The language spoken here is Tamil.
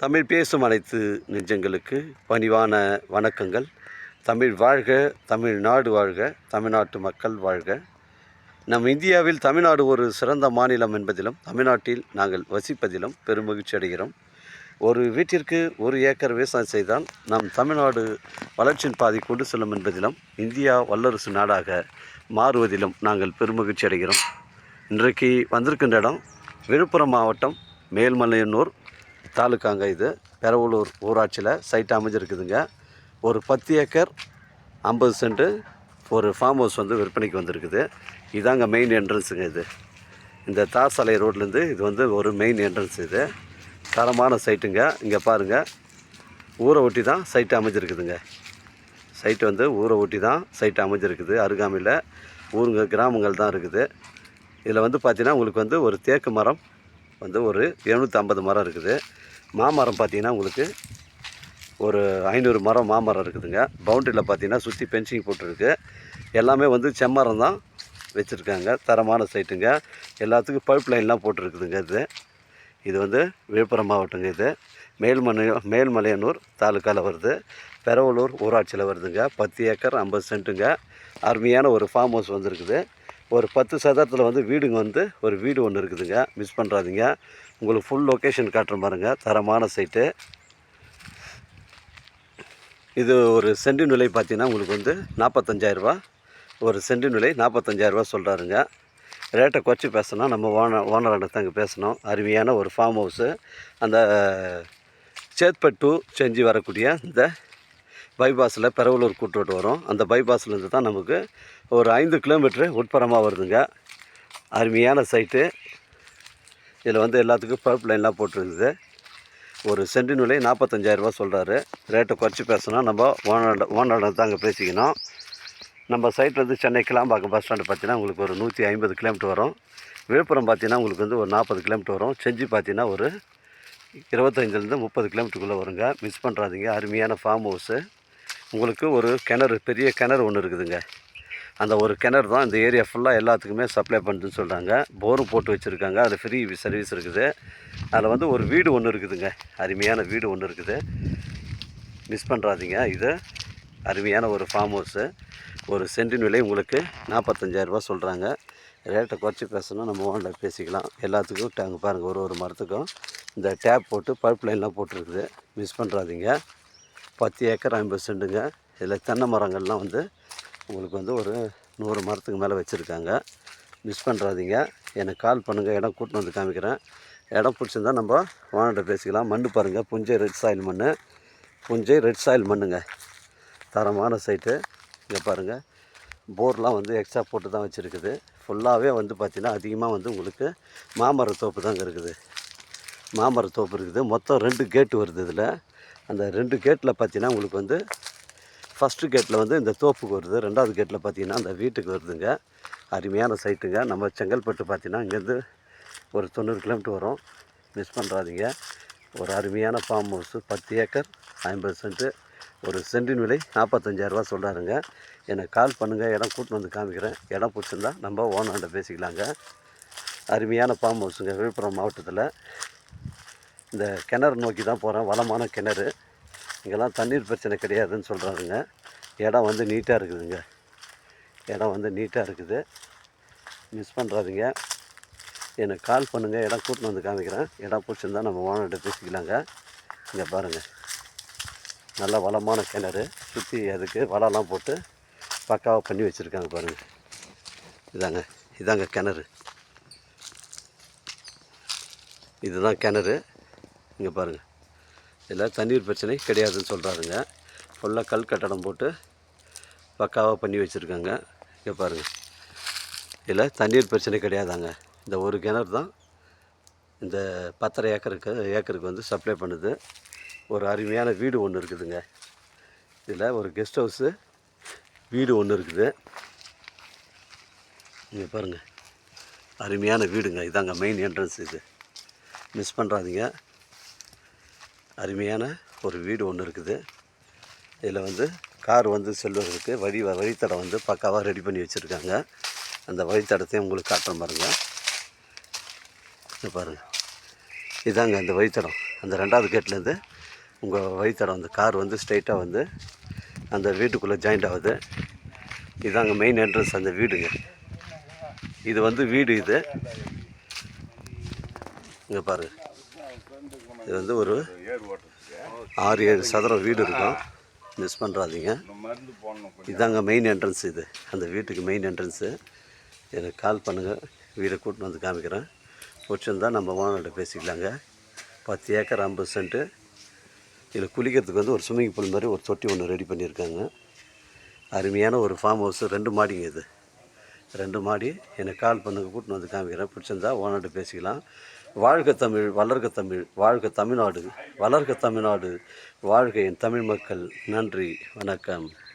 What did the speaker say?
தமிழ் பேசும் அனைத்து நெஞ்சங்களுக்கு பணிவான வணக்கங்கள். தமிழ் வாழ்க, தமிழ்நாடு வாழ்க, தமிழ்நாட்டு மக்கள் வாழ்க. நம் இந்தியாவில் தமிழ்நாடு ஒரு சிறந்த மாநிலம் என்பதிலும் தமிழ்நாட்டில் நாங்கள் வசிப்பதிலும் பெருமகிழ்ச்சி அடைகிறோம். ஒரு வீட்டிற்கு 1 ஏக்கர் விவசாயம் செய்தால் நம் தமிழ்நாடு வளர்ச்சியின் பாதை கொண்டு செல்லும் என்பதிலும் இந்தியா வல்லரசு நாடாக மாறுவதிலும் நாங்கள் பெருமகிழ்ச்சி அடைகிறோம். இன்றைக்கு வந்திருக்கின்ற இடம் விழுப்புரம் மாவட்டம் மேல்மலையனூர் தாலுக்காங்க. இது பெரவலூர் ஊராட்சியில் சைட் அமைஞ்சிருக்குதுங்க. ஒரு 10 ஏக்கர் 50 சென்ட் ஒரு ஃபார்ம் ஹவுஸ் விற்பனைக்கு வந்திருக்குது. இதாங்க மெயின் என்ட்ரன்ஸுங்க. இது இந்த தார் சாலை ரோட்லேருந்து இது ஒரு மெயின் என்ட்ரன்ஸ். இது தரமான சைட்டுங்க. இங்கே பாருங்கள், ஊரை ஒட்டி தான் சைட்டு அமைஞ்சிருக்குதுங்க. சைட்டு ஊரை ஒட்டி தான் சைட்டு அமைஞ்சிருக்குது. அருகாமையில் ஊருங்க கிராமங்கள் தான் இருக்குது. இதில் பார்த்தீங்கன்னா உங்களுக்கு ஒரு தேக்கு மரம் ஒரு 750 மரம் இருக்குது. மாமரம் பார்த்திங்கன்னா உங்களுக்கு ஒரு 500 மரம் மாமரம் இருக்குதுங்க. பவுண்டரியில் பார்த்திங்கன்னா சுற்றி பென்சிங் போட்டிருக்கு. எல்லாமே செம்மரம் தான் வச்சுருக்காங்க. தரமான சைட்டுங்க. எல்லாத்துக்கும் பைப் லைன்லாம் போட்டிருக்குதுங்க. இது விழுப்புரம் மாவட்டங்க. இது மேல்மலையனூர் தாலுக்காவில் வருது. பெரவலூர் ஊராட்சியில் வருதுங்க. 10 ஏக்கர் 50 சென்ட்டுங்க. அருமையான ஒரு ஃபார்ம் ஹவுஸ் வந்துருக்குது. ஒரு 10 சதுரத்தில் வீடுங்க ஒரு வீடு ஒன்று இருக்குதுங்க. மிஸ் பண்ணுறாதீங்க. உங்களுக்கு ஃபுல் லொக்கேஷன் காட்டுற பாருங்க. தரமான சைட்டு. இது ஒரு சென்டின் விலை பார்த்தீங்கன்னா உங்களுக்கு 45,000 ஒரு சென்டின் விலை 45,000 சொல்கிறாருங்க. ரேட்டை குறைச்சி பேசணும். நம்ம ஓனராண்ட தாங்க பேசணும். அருமையான ஒரு ஃபார்ம் ஹவுஸு. அந்த சேத்பட் டு செஞ்சு வரக்கூடிய இந்த பைபாஸில் பெரவலூர் கூட்டு வரும். அந்த பைபாஸ்லேருந்து தான் நமக்கு ஒரு 5 கிலோமீட்டரு உட்புறமாக வருதுங்க. அருமையான சைட்டு. இதில் எல்லாத்துக்கும் பைப் லைன்லாம் போட்டிருக்குது. ஒரு சென்டின் விலை 45,000 சொல்கிறாரு. ரேட்டை குறைச்சி பேசணும். நம்ம ஓனராண்ட தாங்க பேசிக்கணும். நம்ம சைட்லேருந்து சென்னை கிளாம்பாக்கம் பஸ் ஸ்டாண்டு பார்த்தீங்கன்னா உங்களுக்கு ஒரு 150 கிலோமீட்டர் வரும். விழுப்புரம் பார்த்தீங்கன்னா உங்களுக்கு ஒரு 40 கிலோமீட்டர் வரும். செஞ்சி பார்த்தீங்கன்னா ஒரு 25லேருந்து 30 கிலோமீட்டருக்குள்ளே வருங்க. மிஸ் பண்ணுறாதீங்க. அருமையான ஃபார்ம் ஹவுஸு. உங்களுக்கு ஒரு கிணறு, பெரிய கிணறு ஒன்று இருக்குதுங்க. அந்த ஒரு கிணறு தான் இந்த ஏரியா ஃபுல்லாக எல்லாத்துக்குமே சப்ளை பண்ணுதுன்னு சொல்கிறாங்க. போரும் போட்டு வச்சுருக்காங்க. அதில் ஃப்ரீ சர்வீஸ் இருக்குது. அதில் ஒரு வீடு ஒன்று இருக்குதுங்க. அருமையான வீடு ஒன்று இருக்குது. மிஸ் பண்ணுறாதீங்க. இது அருமையான ஒரு ஃபார்ம் ஹவுஸு. ஒரு சென்டின் விலை உங்களுக்கு 45,000 சொல்கிறாங்க. ரேட்டை குறைச்சி பேசணும். நம்ம ஓனில் பேசிக்கலாம். எல்லாத்துக்கும் அங்கே பாருங்கள், ஒரு மரத்துக்கும் இந்த டேப் போட்டு பைப் லைன்லாம் போட்டிருக்குது. மிஸ் பண்ணுறாதீங்க. 10 ஏக்கர் 50 சென்ட்டுங்க. இதில் தென்னை மரங்கள்லாம் உங்களுக்கு ஒரு 100 மரத்துக்கு மேலே வச்சுருக்காங்க. மிஸ் பண்ணுறாதீங்க. எனக்கு கால் பண்ணுங்கள். இடம் கூட்டின்னு காமிக்கிறேன். இடம் பிடிச்சிருந்தா நம்ம ஓனர்கிட்ட பேசிக்கலாம். மண் பாருங்கள், புஞ்சை ரெட் சாயில் மண். புஞ்சை ரெட் சாயில் மண்ணுங்க. தரமான சைட்டு. இங்கே பாருங்கள், போர்லாம் எக்ஸ்ட்ரா போட்டு தான் வச்சுருக்குது. ஃபுல்லாகவே பார்த்திங்கன்னா அதிகமாக உங்களுக்கு மாமரத்தோப்பு தாங்க இருக்குது. மாமரத்தோப்பு இருக்குது. மொத்தம் 2 கேட்டு வருது. இதில் அந்த 2 கேட்டில் பார்த்தீங்கன்னா உங்களுக்கு ஃபஸ்ட்டு கேட்டில் இந்த தோப்புக்கு வருது. 2வது கேட்டில் பார்த்தீங்கன்னா அந்த வீட்டுக்கு வருதுங்க. அருமையான சைட்டுங்க. நம்ம செங்கல்பட்டு பார்த்தீங்கன்னா இங்கேருந்து ஒரு 90 கிலோமீட்டர் வரும். மிஸ் பண்ணுறாதீங்க. ஒரு அருமையான ஃபார்ம் ஹவுஸு. 10 acre 50 cent. ஒரு சென்டின் விலை 45,000 சொல்கிறாருங்க. எனக்கு கால் பண்ணுங்கள். இடம் கூட்டின்னு காமிக்கிறேன். இடம் பிடிச்சிருந்தா நம்ம ஓனர்கிட்ட பேசிக்கலாங்க. அருமையான ஃபார்ம் ஹவுஸுங்க. விழுப்புரம் மாவட்டத்தில் இந்த கிணறு நோக்கி தான் போகிறேன். வளமான கிணறு. இங்கெல்லாம் தண்ணீர் பிரச்சனை கிடையாதுன்னு சொல்கிறாருங்க. இடம் நீட்டாக இருக்குதுங்க. இடம் நீட்டாக இருக்குது. மிஸ் பண்ணுறாதீங்க. எனக்கு கால் பண்ணுங்கள். இடம் கூட்டின்னு காமிக்கிறேன். இடம் பிடிச்சிருந்தா நம்ம ஓனர்கிட்ட பேசிக்கலாங்க. இங்கே பாருங்கள், நல்ல வளமான கிணறு. சுற்றி அதுக்கு வலைலாம் போட்டு பக்காவாக பண்ணி வச்சுருக்காங்க பாருங்கள். இதாங்க கிணறு. இதுதான் கிணறு. இங்கே பாருங்கள், இதில் தண்ணீர் பிரச்சனை கிடையாதுன்னு சொல்கிறாருங்க. ஃபுல்லாக கல் கட்டடம் போட்டு பக்காவாக பண்ணி வச்சுருக்காங்க. இங்கே பாருங்கள், இதில் தண்ணீர் பிரச்சனை கிடையாதாங்க. இந்த ஒரு கிணறு தான் இந்த 10.5 ஏக்கருக்கு சப்ளை பண்ணுது. ஒரு அருமையான வீடு ஒன்று இருக்குதுங்க. இதில் ஒரு கெஸ்ட் ஹவுஸு வீடு ஒன்று இருக்குது. இங்கே பாருங்கள், அருமையான வீடுங்க. இதாங்க மெயின் என்ட்ரன்ஸ். இது மிஸ் பண்ணுறாதீங்க. அருமையான ஒரு வீடு ஒன்று இருக்குது. இதில் கார் செல்வதற்கு வழித்தடம் பக்காவாக ரெடி பண்ணி வச்சுருக்காங்க. அந்த வழித்தடத்தையும் உங்களுக்கு காட்டுற பாருங்கள். பாருங்கள், இதாங்க அந்த வழித்தடம். அந்த 2வது கேட்லேருந்து உங்கள் வழித்தடம் அந்த கார் வந்து ஸ்ட்ரைட்டாக வந்து அந்த வீட்டுக்குள்ளே ஜாயிண்ட் ஆகுது. இதுதாங்க மெயின் என்ட்ரன்ஸ் அந்த வீடுங்க. இது வந்து வீடு இது இங்கே பாருங்கள். இது வந்து ஒரு 6-7 சதுரம் வீடு இருக்கும், மிஸ் பண்ணுறாதீங்க. இதாங்க மெயின் என்ட்ரன்ஸ். இது அந்த வீட்டுக்கு மெயின் என்ட்ரன்ஸு. எனக்கு கால் பண்ணுங்கள், வீடை கூட்டின்னு வந்து காமிக்கிறேன். பிடிச்சிருந்தால் நம்ம ஓனர்கிட்ட பேசிக்கலாங்க. 10 ஏக்கர் 50 சென்ட்டு. இதில் குளிக்கிறதுக்கு வந்து ஒரு ஸ்விம்மிங் பூல் மாதிரி ஒரு தொட்டி ஒன்று ரெடி பண்ணியிருக்காங்க. அருமையான ஒரு ஃபார்ம் ஹவுஸு. 2 மாடிங்க இது, 2 மாடி. எனக்கு கால் பண்ணுங்க, கூட்டின்னு வந்து காமிக்கிறேன். பிடிச்சிருந்தா ஓனர்கிட்ட பேசிக்கலாம். வாழ்க தமிழ், வளர்க தமிழ், வாழ்க தமிழ்நாடு, வளர்க தமிழ்நாடு, வாழ்க என் தமிழ் மக்கள். நன்றி, வணக்கம்.